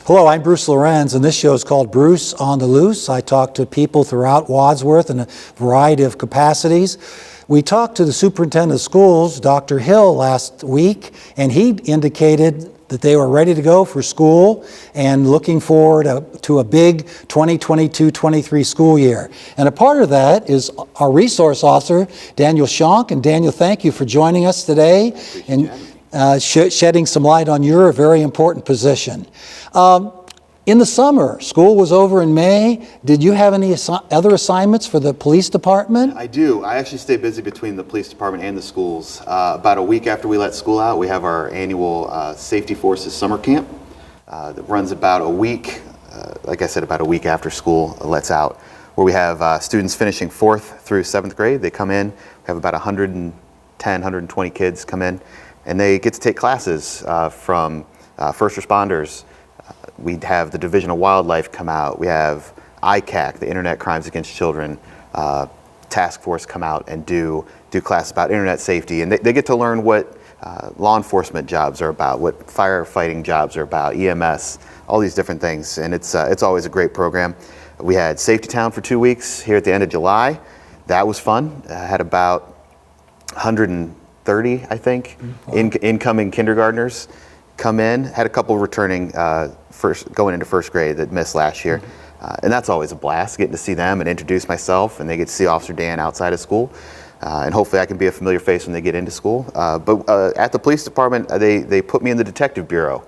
Hello, I'm Bruce Lorincz, and this show is called Bruce on the Loose. I talk to people throughout Wadsworth in a variety of capacities. We talked to the superintendent of schools, Dr. Hill, last week, and he indicated that they were ready to go for school and looking forward to a big 2022-23 school year. And a part of that is our resource officer, Daniel Shonk. And Daniel, thank you for joining us today and shedding some light on your very important position. In the summer, school was over in May. Did you have any other assignments for the police department? I do. I actually stay busy between the police department and the schools. About a week after we let school out, we have our annual Safety Forces summer camp that runs about a week, like I said, about a week after school lets out, where we have students finishing 4th through 7th grade. They come in, we have about 110, 120 kids come in, and they get to take classes from first responders. We have the Division of Wildlife come out. We have ICAC, the Internet Crimes Against Children task force, come out and do classes about internet safety. And they get to learn what law enforcement jobs are about, what firefighting jobs are about, EMS, all these different things. And it's always a great program. We had Safety Town for 2 weeks here at the end of July. That was fun. Had about 130, I think, incoming kindergartners come in. Had a couple returning going into 1st grade that missed last year. And that's always a blast, getting to see them and introduce myself, and they get to see Officer Dan outside of school. And hopefully I can be a familiar face when they get into school. But at the police department, they put me in the detective bureau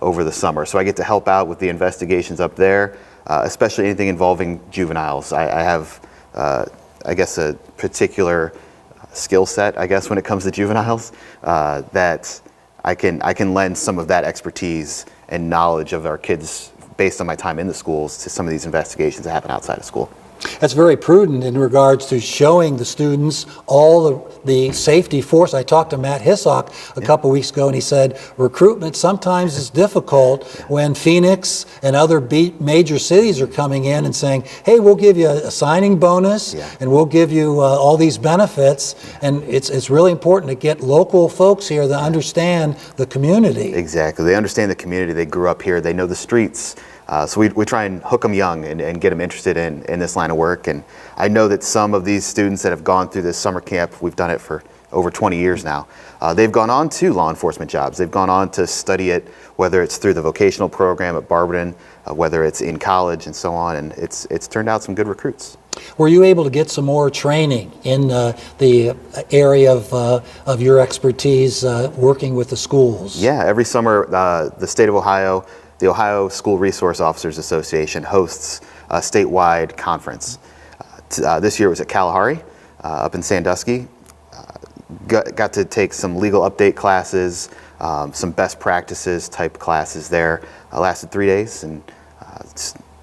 over the summer. So I get to help out with the investigations up there, especially anything involving juveniles. I have, I guess, a particular skill set, I guess, when it comes to juveniles, that I can lend some of that expertise and knowledge of our kids based on my time in the schools to some of these investigations that happen outside of school. That's very prudent in regards to showing the students all the safety force. I talked to Matt Hissock a couple weeks ago, and he said recruitment sometimes is difficult when Phoenix and other major cities are coming in and saying, hey, we'll give you a signing bonus and we'll give you all these benefits. And it's really important to get local folks here that understand the community. Exactly. They understand the community. They grew up here. They know the streets. So we try and hook them young and get them interested in this line of work. And I know that some of these students that have gone through this summer camp, we've done it for over 20 years now, they've gone on to law enforcement jobs. They've gone on to study it, whether it's through the vocational program at Barberton, whether it's in college and so on, and it's turned out some good recruits. Were you able to get some more training in the area of your expertise working with the schools? Yeah, every summer the state of Ohio, the Ohio School Resource Officers Association hosts a statewide conference. This year it was at Kalahari, up in Sandusky. Got to take some legal update classes, some best practices type classes there. Lasted 3 days, and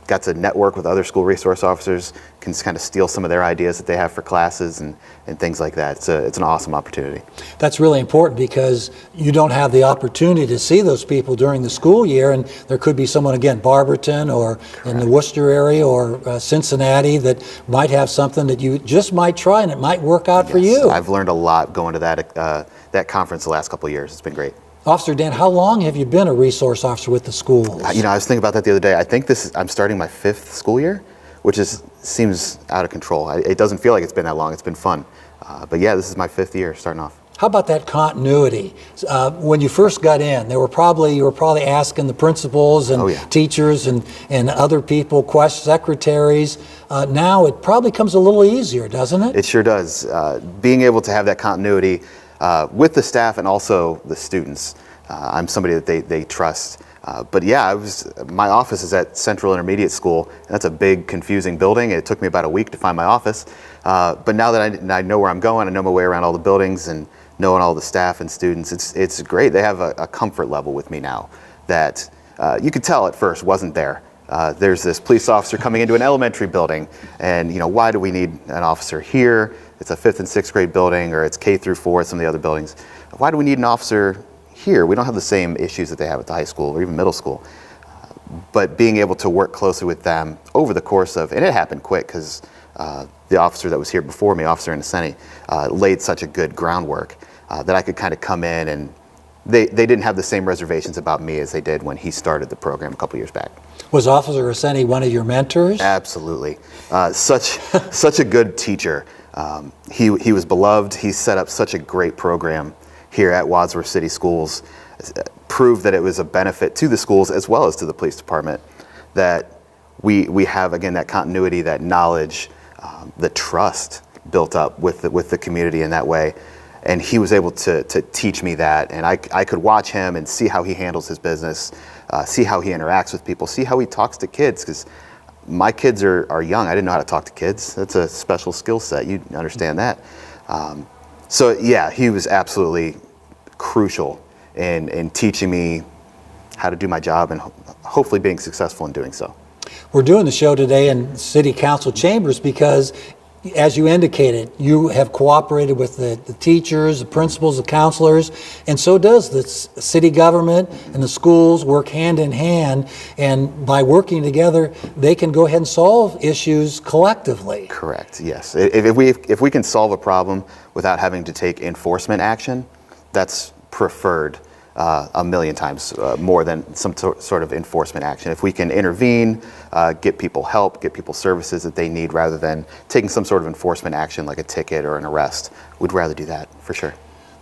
got to network with other school resource officers, can kind of steal some of their ideas that they have for classes and things like that. It's an awesome opportunity. That's really important because you don't have the opportunity to see those people during the school year, and there could be someone, again, Barberton or in the Worcester area or Cincinnati that might have something that you just might try and it might work out for you. I've learned a lot going to that conference the last couple of years. It's been great. Officer Dan, how long have you been a resource officer with the schools? I was thinking about that the other day. I think I'm starting my 5th school year, which seems out of control. It doesn't feel like it's been that long. It's been fun. But yeah, this is my 5th year starting off. How about that continuity? When you first got in, you were probably asking the principals and teachers and other people, secretaries. Now it probably comes a little easier, doesn't it? It sure does. Being able to have that continuity with the staff and also the students. I'm somebody that they trust. But yeah, my office is at Central Intermediate School. And that's a big, confusing building. It took me about a week to find my office. But now that I know where I'm going, I know my way around all the buildings and knowing all the staff and students, it's great. They have a comfort level with me now that you could tell at first wasn't there. There's this police officer coming into an elementary building, and why do we need an officer here? It's a 5th and 6th grade building, or it's K through 4 at some of the other buildings. Why do we need an officer here? We don't have the same issues that they have at the high school or even middle school. But being able to work closely with them over the course of, and it happened quick because the officer that was here before me, Officer Innocenti, laid such a good groundwork that I could kind of come in and they didn't have the same reservations about me as they did when he started the program a couple years back. Was Officer Arsetti one of your mentors? Absolutely. Such a good teacher. He was beloved. He set up such a great program here at Wadsworth City Schools, proved that it was a benefit to the schools as well as to the police department, that we have, again, that continuity, that knowledge, the trust built up with the community in that way. And he was able to teach me that, and I could watch him and see how he handles his business, see how he interacts with people, see how he talks to kids, because my kids are young. I didn't know how to talk to kids. That's a special skill set. You understand that. So yeah, he was absolutely crucial in teaching me how to do my job and hopefully being successful in doing so. We're doing the show today in City Council chambers because, as you indicated, you have cooperated with the teachers, the principals, the counselors, and so does the city government and the schools work hand in hand, and by working together, they can go ahead and solve issues collectively. Correct, yes. If we can solve a problem without having to take enforcement action, that's preferred a million times more than some sort of enforcement action. If we can intervene, get people help, get people services that they need, rather than taking some sort of enforcement action like a ticket or an arrest, we'd rather do that for sure.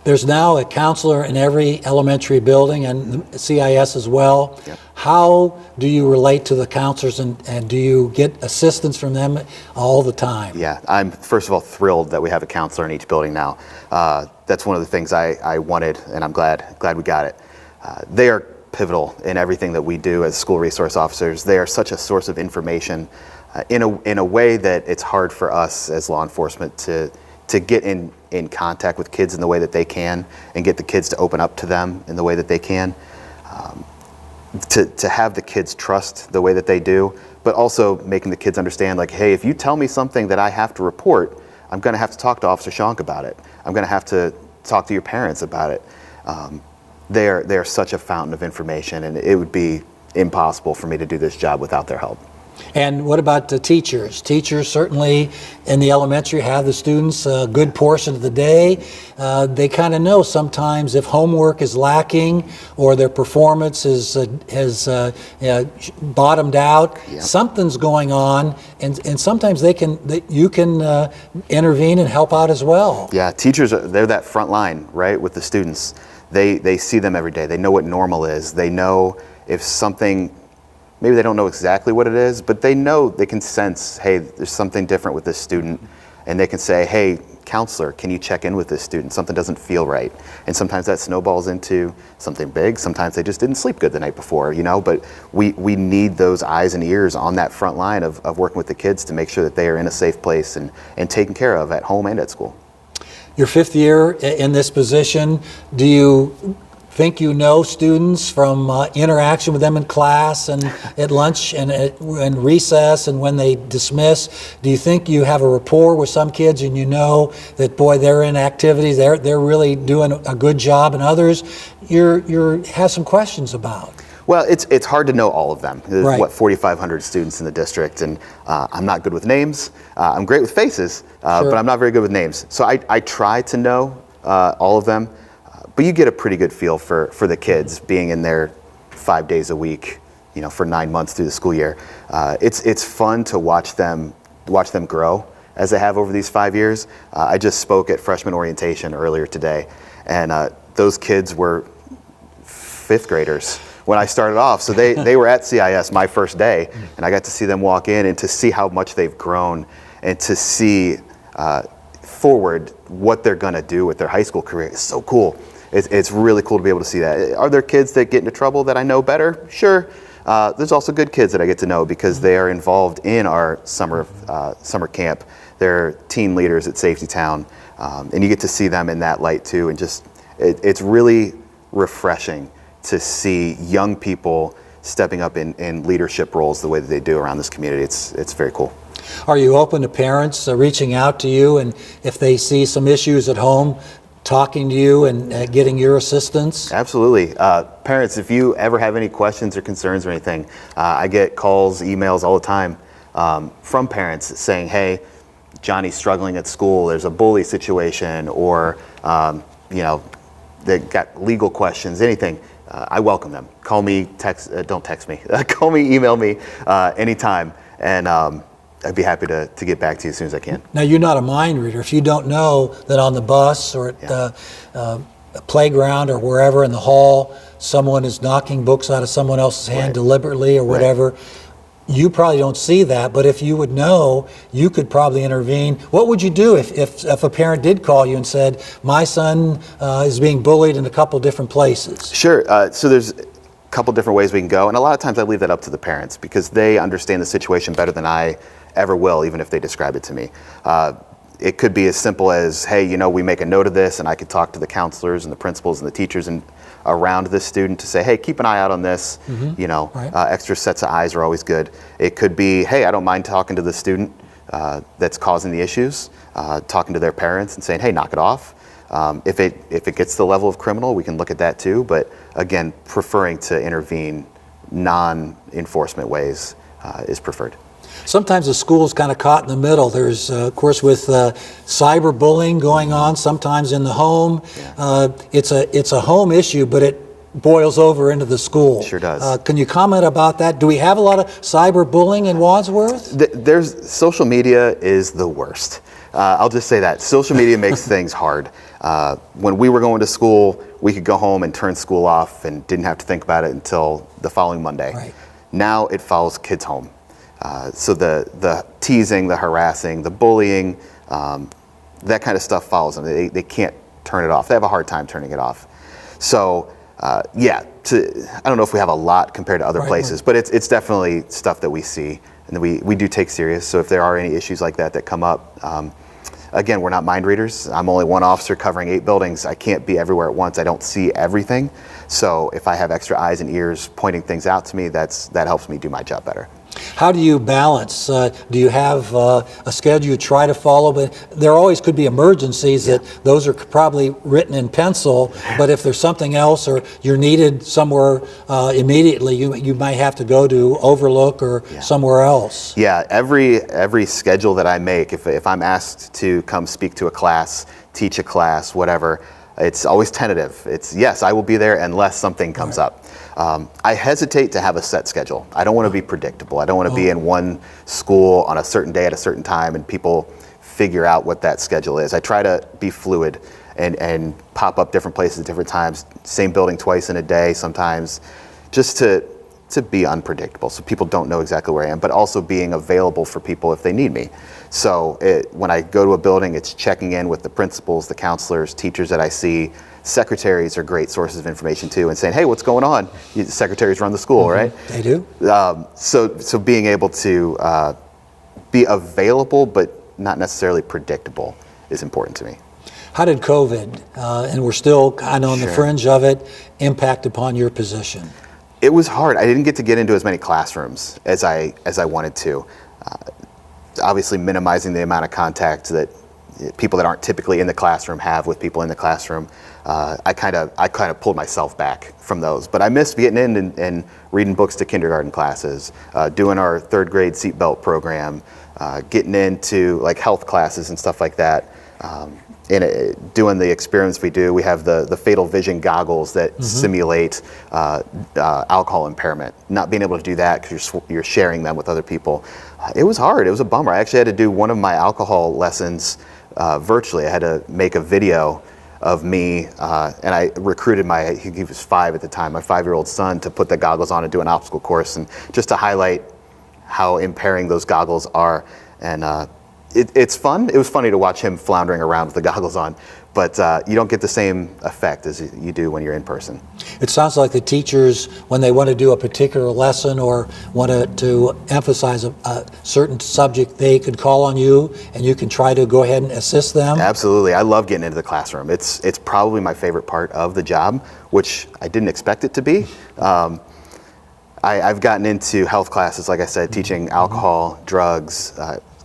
There's now a counselor in every elementary building and CIS as well. Yep. How do you relate to the counselors, and do you get assistance from them all the time? Yeah, I'm first of all thrilled that we have a counselor in each building now. That's one of the things I wanted, and I'm glad we got it. They are pivotal in everything that we do as school resource officers. They are such a source of information in a way that it's hard for us as law enforcement to get in contact with kids in the way that they can, and get the kids to open up to them in the way that they can. To have the kids trust the way that they do, but also making the kids understand, like, hey, if you tell me something that I have to report, I'm going to have to talk to Officer Shonk about it. I'm going to have to talk to your parents about it. They are such a fountain of information, and it would be impossible for me to do this job without their help. And what about the teachers? Teachers certainly in the elementary have the students a good portion of the day. They kind of know sometimes if homework is lacking or their performance has bottomed out, Yep. something's going on, and sometimes you can intervene and help out as well. Yeah, teachers, they're that front line, right, with the students. They see them every day. They know what normal is. They know if something, maybe they don't know exactly what it is, but they know, they can sense, hey, there's something different with this student, and they can say, hey, counselor, can you check in with this student? Something doesn't feel right. And sometimes that snowballs into something big. Sometimes they just didn't sleep good the night before, but we need those eyes and ears on that front line of working with the kids to make sure that they are in a safe place and taken care of at home and at school. Your fifth year in this position, do you think you know students from interaction with them in class and at lunch and recess and when they dismiss? Do you think you have a rapport with some kids and you know that, boy, they're in activities, they're really doing a good job, and others you have some questions about? Well, it's hard to know all of them. There's, right. 4,500 students in the district, and I'm not good with names. I'm great with faces, Sure. but I'm not very good with names. So I try to know all of them. But you get a pretty good feel for the kids being in there 5 days a week, for 9 months through the school year. It's fun to watch them grow as they have over these 5 years. I just spoke at freshman orientation earlier today, and those kids were fifth graders when I started off. So they were at CIS my first day, and I got to see them walk in and to see how much they've grown and to see forward what they're going to do with their high school career. It's so cool. It's really cool to be able to see that. Are there kids that get into trouble that I know better? Sure. There's also good kids that I get to know because they are involved in our summer camp. They're teen leaders at Safety Town, and you get to see them in that light too. And just it's really refreshing to see young people stepping up in leadership roles the way that they do around this community. It's very cool. Are you open to parents reaching out to you, and if they see some issues at home, talking to you and getting your assistance? Absolutely. Parents, if you ever have any questions or concerns or anything, I get calls, emails all the time from parents saying, hey, Johnny's struggling at school, there's a bully situation, or that got legal questions, anything, I welcome them. Call me, don't text me. Call me, email me anytime, and I'd be happy to get back to you as soon as I can. Now, you're not a mind reader. If you don't know that on the bus or at a playground or wherever in the hall, someone is knocking books out of someone else's hand deliberately or whatever, you probably don't see that, but if you would know, you could probably intervene. What would you do if a parent did call you and said, my son is being bullied in a couple different places? Sure. So there's a couple different ways we can go, and a lot of times I leave that up to the parents because they understand the situation better than I ever will, even if they describe it to me. It could be as simple as, hey, you know, we make a note of this, and I could talk to the counselors and the principals and the teachers and around this student to say, hey, keep an eye out on this. You know, extra sets of eyes are always good. It could be, hey, I don't mind talking to the student that's causing the issues, talking to their parents and saying, hey, knock it off. If it gets to the level of criminal, we can look at that too. But again, preferring to intervene non-enforcement ways is preferred. Sometimes the school's kind of caught in the middle. There's, of course, with cyberbullying going on, sometimes in the home. It's a home issue, but it boils over into the school. Sure does. Can you comment about that? Do we have a lot of cyberbullying in Wadsworth? Social media is the worst. I'll just say that. Social media makes things hard. When we were going to school, we could go home and turn school off and didn't have to think about it until the following Monday. Now it follows kids home. So the teasing, the harassing, the bullying, that kind of stuff follows them. They can't turn it off. They have a hard time turning it off. So I don't know if we have a lot compared to other places, but it's definitely stuff that we see and that we do take serious. So if there are any issues like that come up, again, we're not mind readers. I'm only one officer covering 8 buildings. I can't be everywhere at once. I don't see everything. So if I have extra eyes and ears pointing things out to me, that helps me do my job better. How do you balance? Do you have a schedule you try to follow? But there always could be emergencies that those are probably written in pencil. But if there's something else or you're needed somewhere immediately, you might have to go to Overlook or somewhere else. Yeah, every schedule that I make, if I'm asked to come speak to a class, teach a class, whatever, it's always tentative. It's yes, I will be there unless something comes up. I hesitate to have a set schedule. I don't want to be predictable. I don't want to be in one school on a certain day at a certain time and people figure out what that schedule is. I try to be fluid and pop up different places at different times, same building twice in a day sometimes, just to be unpredictable so people don't know exactly where I am, but also being available for people if they need me. So when I go to a building, it's checking in with the principals, the counselors, teachers that I see. Secretaries are great sources of information too, and saying, hey, what's going on? Secretaries run the school, right? They do. So being able to be available but not necessarily predictable is important to me. How did COVID, and we're still kind of on the fringe of it, impact upon your position? It was hard. I didn't get to get into as many classrooms as I wanted to. Obviously minimizing the amount of contact that people that aren't typically in the classroom have with people in the classroom. I kind of pulled myself back from those, but I missed getting in and reading books to kindergarten classes, doing our 3rd grade seatbelt program, getting into like health classes and stuff like that. Doing the experiments we do, we have the fatal vision goggles that simulate alcohol impairment. Not being able to do that because you're sharing them with other people. It was hard. It was a bummer. I actually had to do one of my alcohol lessons virtually. I had to make a video of me, and I recruited he was 5 at the time, my 5-year-old son, to put the goggles on and do an obstacle course, and just to highlight how impairing those goggles are. And it's fun. It was funny to watch him floundering around with the goggles on, but you don't get the same effect as you do when you're in person. It sounds like the teachers, when they want to do a particular lesson or want to emphasize a certain subject, they could call on you and you can try to go ahead and assist them. Absolutely. I love getting into the classroom. It's probably my favorite part of the job, which I didn't expect it to be. I've gotten into health classes, like I said, teaching alcohol, drugs,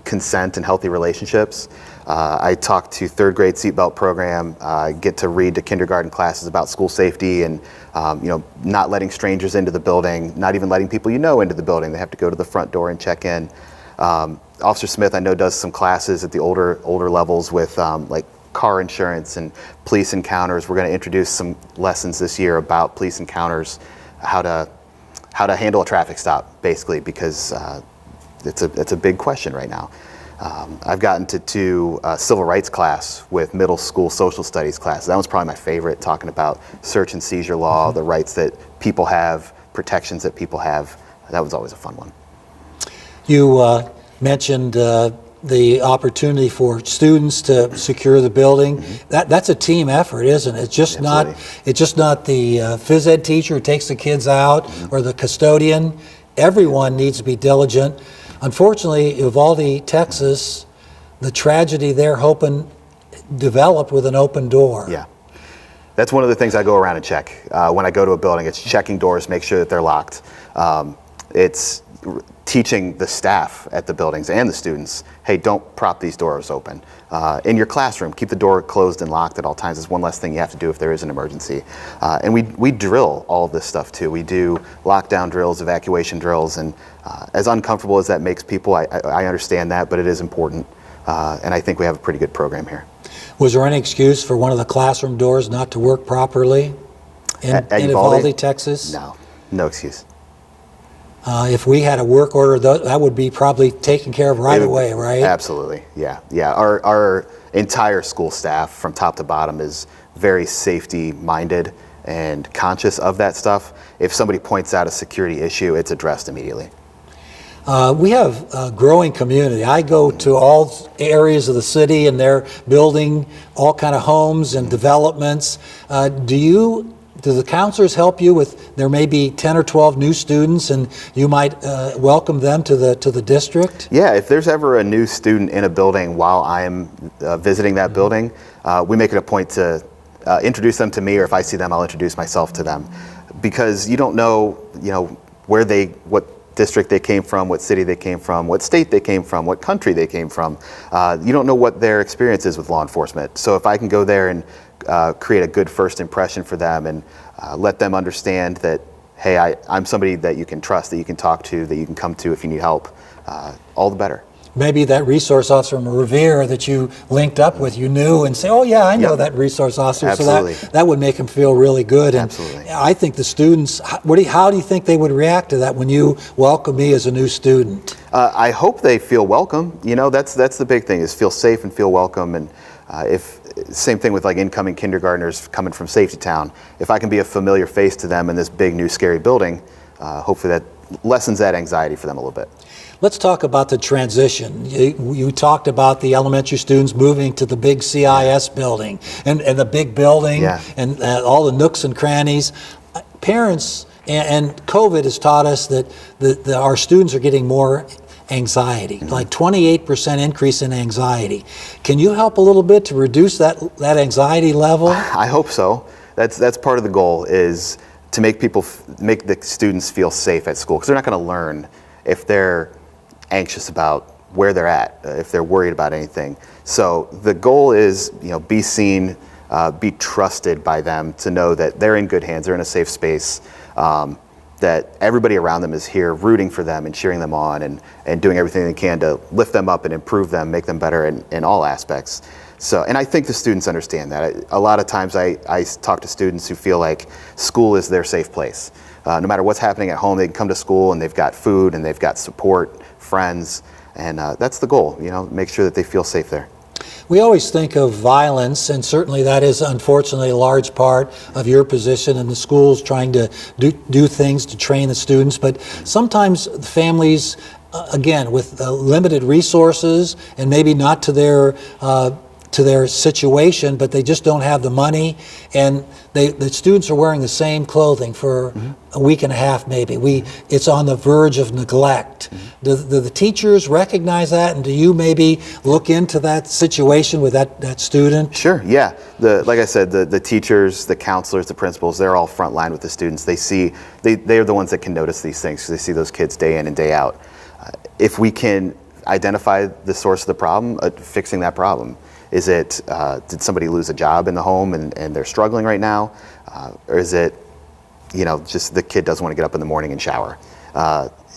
consent and healthy relationships. I talk to 3rd grade seatbelt program. I get to read to kindergarten classes about school safety and not letting strangers into the building, not even letting people into the building. They have to go to the front door and check in. Officer Smith, I know, does some classes at the older levels with like car insurance and police encounters. We're going to introduce some lessons this year about police encounters, how to handle a traffic stop, basically, because it's a big question right now. I've gotten to do a civil rights class with middle school social studies class. That was probably my favorite, talking about search and seizure law, the rights that people have, protections that people have. That was always a fun one. You mentioned the opportunity for students to secure the building. That's a team effort, isn't it? It's just not the phys ed teacher who takes the kids out or the custodian. Everyone needs to be diligent. Unfortunately, Uvalde, Texas, the tragedy there developed with an open door. Yeah. That's one of the things I go around and check. When I go to a building, it's checking doors, make sure that they're locked. It's teaching the staff at the buildings and the students, hey, don't prop these doors open. In your classroom, keep the door closed and locked at all times. It's one less thing you have to do if there is an emergency. And we drill all of this stuff too. We do lockdown drills, evacuation drills, and as uncomfortable as that makes people, I understand that, but it is important. And I think we have a pretty good program here. Was there any excuse for one of the classroom doors not to work properly in Uvalde, Texas? No, no excuse. If we had a work order, that would be probably taken care of right away, right? Absolutely, yeah. Our entire school staff, from top to bottom, is very safety-minded and conscious of that stuff. If somebody points out a security issue, it's addressed immediately. We have a growing community. I go to all areas of the city, and they're building all kind of homes and developments. Do the counselors help you with, there may be 10 or 12 new students, and you might welcome them to the district? Yeah, if there's ever a new student in a building while I'm visiting that building, we make it a point to introduce them to me, or if I see them, I'll introduce myself to them. Because you don't know, what district they came from, what city they came from, what state they came from, what country they came from. You don't know what their experience is with law enforcement. So if I can go there and create a good first impression for them and let them understand that, hey, I'm somebody that you can trust, that you can talk to, that you can come to if you need help, all the better. Maybe that resource officer from Revere that you linked up with, you knew, and say, oh yeah, I know that resource officer. Absolutely. So that would make them feel really good. And Absolutely. I think the students, how do you think they would react to that when you welcome me as a new student? I hope they feel welcome. That's the big thing, is feel safe and feel welcome. And same thing with like incoming kindergartners coming from Safety Town. If I can be a familiar face to them in this big new scary building, hopefully that lessens that anxiety for them a little bit. Let's talk about the transition. You talked about the elementary students moving to the big CIS building and the big building and all the nooks and crannies. Parents and COVID has taught us that our students are getting more anxiety, like 28% increase in anxiety. Can you help a little bit to reduce that anxiety level? I hope so. That's part of the goal, is to make the students feel safe at school, because they're not going to learn if they're anxious about where they're at, if they're worried about anything. So the goal is, be seen, be trusted by them, to know that they're in good hands, they're in a safe space, that everybody around them is here rooting for them and cheering them on and doing everything they can to lift them up and improve them, make them better in all aspects. So, and I think the students understand that. A lot of times I talk to students who feel like school is their safe place. No matter what's happening at home, they can come to school and they've got food and they've got support, friends, and that's the goal, make sure that they feel safe there. We always think of violence, and certainly that is unfortunately a large part of your position in the schools, trying to do things to train the students, but sometimes the families, again, with limited resources and maybe not to their situation, but they just don't have the money, and the students are wearing the same clothing for a week and a half maybe. It's on the verge of neglect. Do the teachers recognize that, and do you maybe look into that situation with that student? Sure, yeah. Like I said, the teachers, the counselors, the principals, they're all front line with the students. They're the ones that can notice these things, because they see those kids day in and day out. If we can identify the source of the problem, fixing that problem. Is it, did somebody lose a job in the home and they're struggling right now? Or is it just the kid doesn't want to get up in the morning and shower.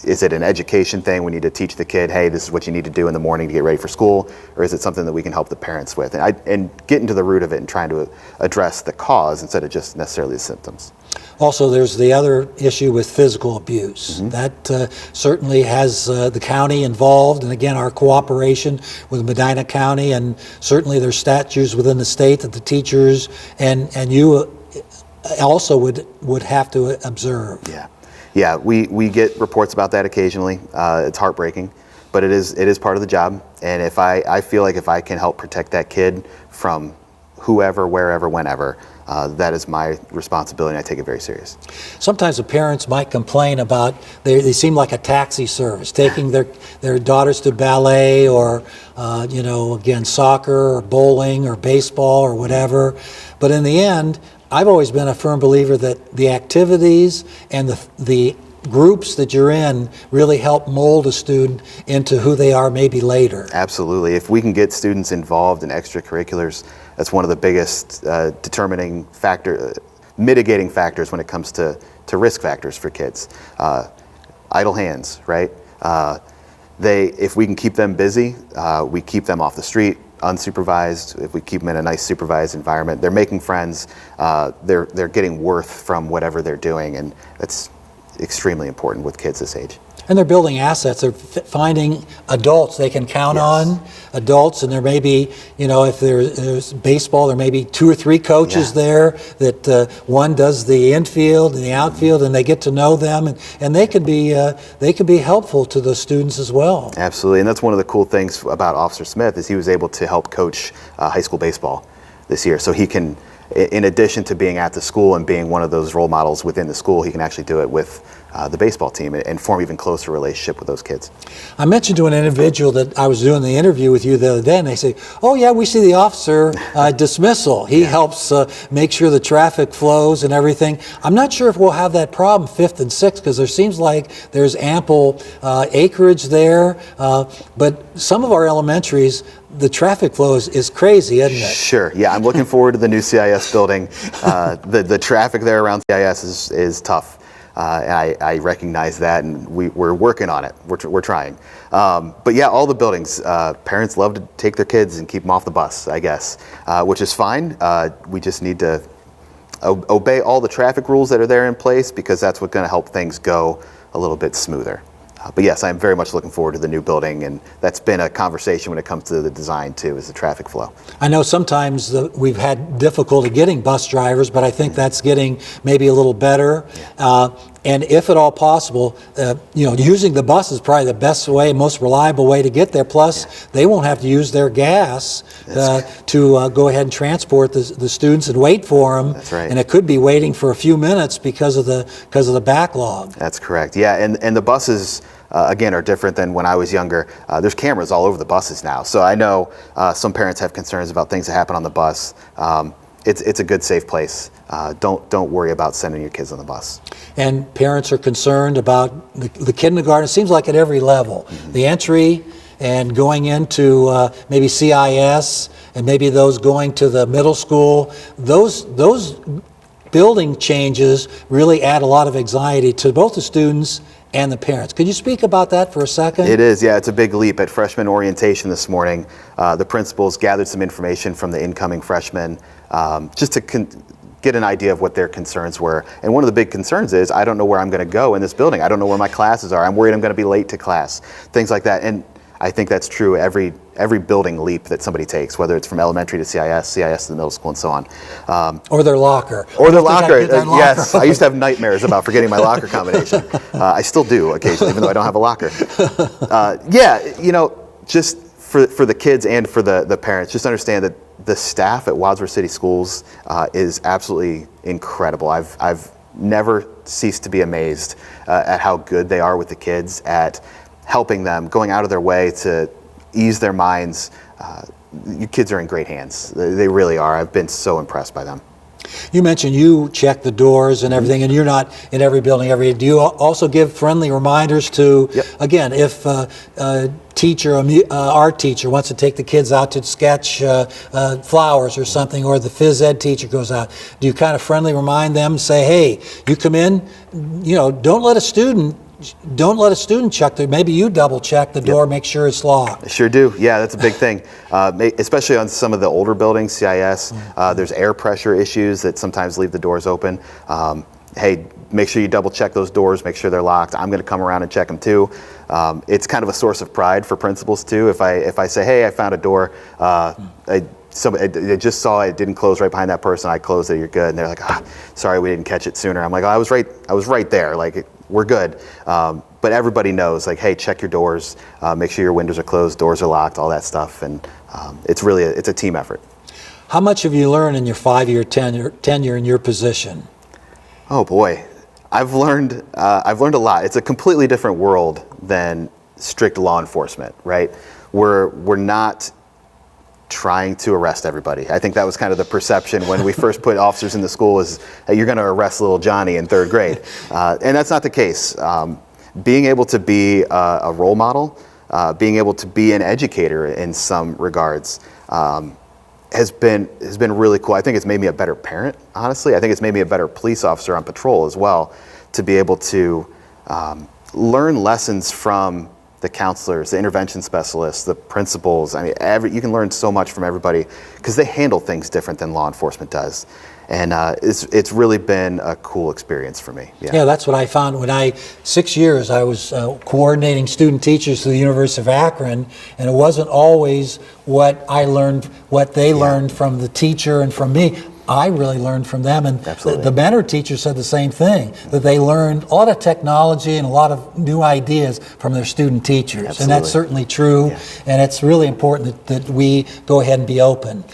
Is it an education thing? We need to teach the kid, hey, this is what you need to do in the morning to get ready for school, or is it something that we can help the parents with? And getting to the root of it and trying to address the cause instead of just necessarily the symptoms. Also, there's the other issue with physical abuse. That certainly has the county involved, and again, our cooperation with Medina County, and certainly there's statutes within the state that the teachers and you also would have to observe. Yeah, we get reports about that occasionally. It's heartbreaking, but it is part of the job. And if I feel like if I can help protect that kid from whoever, wherever, whenever, that is my responsibility, and I take it very serious. Sometimes the parents might complain about they seem like a taxi service, taking their daughters to ballet or again, soccer or bowling or baseball or whatever. But in the end, I've always been a firm believer that the activities and the groups that you're in really help mold a student into who they are maybe later. Absolutely. If we can get students involved in extracurriculars, that's one of the biggest mitigating factors when it comes to risk factors for kids. Idle hands, right? If we can keep them busy, we keep them off the street, unsupervised. If we keep them in a nice supervised environment, they're making friends, they're getting worth from whatever they're doing, and that's extremely important with kids this age. And they're building assets. They're finding adults they can count on, adults, and there may be, if there's baseball, there may be 2 or 3 coaches there that one does the infield and the outfield, and they get to know them, and they can be helpful to the students as well. Absolutely, and that's one of the cool things about Officer Smith is he was able to help coach high school baseball this year, so he can, in addition to being at the school and being one of those role models within the school, he can actually do it with the baseball team and form even closer relationship with those kids. I mentioned to an individual that I was doing the interview with you the other day, and they say, oh yeah, we see the officer dismissal. He helps make sure the traffic flows and everything. I'm not sure if we'll have that problem 5th and 6th, because there seems like there's ample acreage there, but some of our elementaries, the traffic flow is crazy, isn't it? Sure, yeah, I'm looking forward to the new CIS building. The traffic there around CIS is tough. And I recognize that, and we're working on it. We're trying. But yeah, all the buildings, parents love to take their kids and keep them off the bus, I guess, which is fine. We just need to obey all the traffic rules that are there in place, because that's what's going to help things go a little bit smoother. But yes, I'm very much looking forward to the new building, and that's been a conversation when it comes to the design too, is the traffic flow. I know sometimes we've had difficulty getting bus drivers, but I think that's getting maybe a little better. And if at all possible, using the bus is probably the best way, most reliable way to get there. Plus, they won't have to use their gas to go ahead and transport the students and wait for them. That's right. And it could be waiting for a few minutes because of the backlog. That's correct. Yeah, and the buses again are different than when I was younger. There's cameras all over the buses now, so I know some parents have concerns about things that happen on the bus. It's a good, safe place. Don't worry about sending your kids on the bus. And parents are concerned about the kindergarten. It seems like at every level, the entry and going into maybe CIS, and maybe those going to the middle school. Those building changes really add a lot of anxiety to both the students and the parents. Could you speak about that for a second? It is, yeah, it's a big leap. At freshman orientation this morning, the principals gathered some information from the incoming freshmen just to get an idea of what their concerns were. And one of the big concerns is, I don't know where I'm going to go in this building. I don't know where my classes are. I'm worried I'm going to be late to class, things like that. And I think that's true every building leap that somebody takes, whether it's from elementary to CIS to the middle school, and so on. Or their locker. Or their locker, yes. I used to have nightmares about forgetting my locker combination. I still do occasionally, even though I don't have a locker. Just for the kids and for the parents, just understand that the staff at Wadsworth City Schools is absolutely incredible. I've never ceased to be amazed at how good they are with the kids, at helping them, going out of their way to ease their minds. You kids are in great hands. They really are. I've been so impressed by them. You mentioned you check the doors and everything, and you're not in every building every day. Do you also give friendly reminders to, Yep. again, if a teacher, art teacher wants to take the kids out to sketch flowers or something, or the phys ed teacher goes out, do you kind of friendly remind them, say, hey, you come in, don't let a student check the, maybe you double check the door, make sure it's locked. Sure do. Yeah, that's a big thing. Especially on some of the older buildings, CIS, there's air pressure issues that sometimes leave the doors open. Hey, make sure you double check those doors, make sure they're locked. I'm going to come around and check them too. It's kind of a source of pride for principals too. If I say, hey, I found a door, I just saw it didn't close right behind that person, I closed it, you're good. And they're like, sorry we didn't catch it sooner. I'm like, I was right there, like, we're good. But everybody knows, like, hey, check your doors, make sure your windows are closed, doors are locked, all that stuff. And it's really, it's a team effort. How much have you learned in your 5-year tenure in your position? Oh boy, I've learned a lot. It's a completely different world than strict law enforcement, right? We're not trying to arrest everybody. I think that was kind of the perception when we first put officers in the school, is that you're going to arrest little Johnny in 3rd grade. And that's not the case. Being able to be a role model, being able to be an educator in some regards, has been really cool. I think it's made me a better parent, honestly. I think it's made me a better police officer on patrol as well, to be able to learn lessons from the counselors, the intervention specialists, the principals. I mean, you can learn so much from everybody because they handle things different than law enforcement does. And it's really been a cool experience for me. Yeah, that's what I found when 6 years I was coordinating student teachers through the University of Akron, and it wasn't always what I learned, what they learned from the teacher and from me. I really learned from them, and the mentor teacher said the same thing, that they learned a lot of technology and a lot of new ideas from their student teachers. Absolutely. And that's certainly true, and it's really important that we go ahead and be open.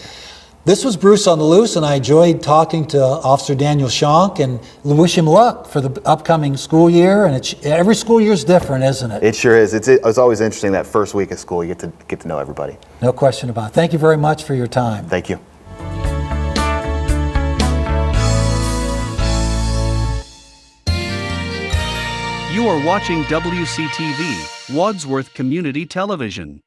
This was Bruce on the Loose, and I enjoyed talking to Officer Daniel Shonk, and wish him luck for the upcoming school year. And every school year is different, isn't it? It sure is. It's always interesting that first week of school. You get to know everybody. No question about it. Thank you very much for your time. Thank you. You are watching WCTV, Wadsworth Community Television.